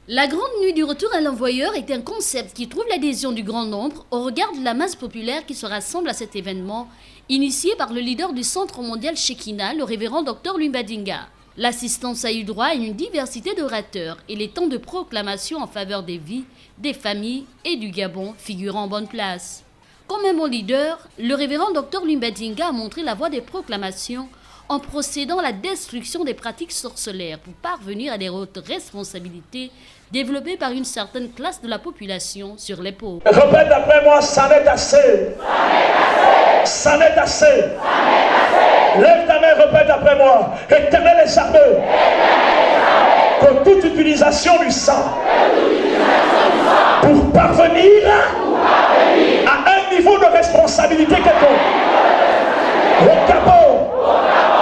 La grande nuit du retour à l'envoyeur est un concept qui trouve l'adhésion du grand nombre au regard de la masse populaire qui se rassemble à cet événement, initié par le leader du Centre mondial Shekinah, le révérend Dr Lumbadinga. L'assistance a eu droit à une diversité d'orateurs et les temps de proclamation en faveur des vies, des familles et du Gabon figurent en bonne place. Comme un bon leader, le révérend Dr Lumbadinga a montré la voie des proclamations en procédant à la destruction des pratiques sorcellaires pour parvenir à des hautes responsabilités développées par une certaine classe de la population sur les pauvres. Répète après moi, ça n'est assez. Ça n'est assez. Lève ta main, répète après moi. Éternel des armées, que toute utilisation du sang pour parvenir à un niveau de responsabilité quelconque, au capot,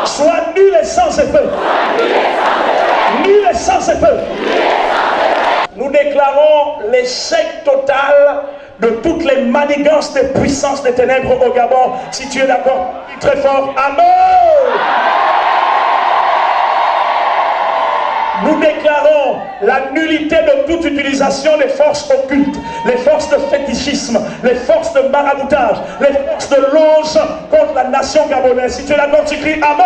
soit nul et sans effet. Nul et sans effet. Nous déclarons l'échec total de toutes les manigances des puissances des ténèbres au Gabon. Si tu es d'accord, très fort, Amen. Nous déclarons la nullité de toute utilisation des forces occultes, les forces de fétichisme, les forces de maraboutage, les forces de l'onge contre la nation gabonaise. Si tu es d'accord, tu cries Amen.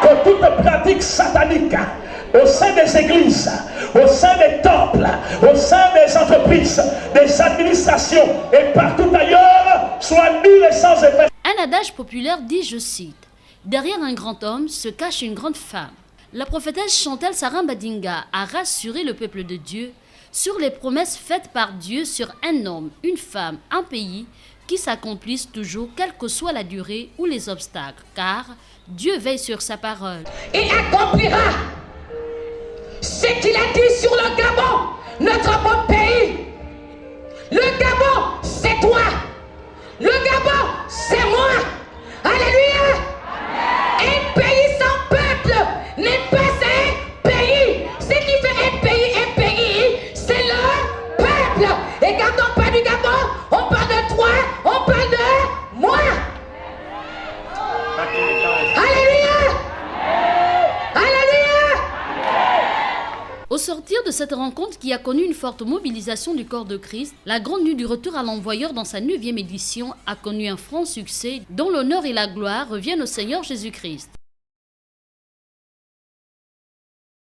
Que toute pratique satanique au sein des églises, au sein des temples, au sein des entreprises, des administrations et partout ailleurs soit nulle et sans effet. Un adage populaire dit, je cite, « Derrière un grand homme se cache une grande femme ». La prophétesse Chantal Sarah Mbadinga a rassuré le peuple de Dieu sur les promesses faites par Dieu sur un homme, une femme, un pays qui s'accomplissent toujours, quelle que soit la durée ou les obstacles, car Dieu veille sur sa parole. Il accomplira ce qu'il a dit sur le Gabon, notre bon pays. Le Gabon, c'est toi. Le Gabon, c'est moi. Alléluia. Un pays sans peuple n'est pas un pays. Ce qui fait un pays, c'est le peuple. Et quand on parle du Gabon, on parle de toi, on parle de moi. Alléluia. Alléluia. Au sortir de cette rencontre qui a connu une forte mobilisation du corps de Christ, la grande nuit du retour à l'envoyeur dans sa 9e édition a connu un franc succès dont l'honneur et la gloire reviennent au Seigneur Jésus-Christ.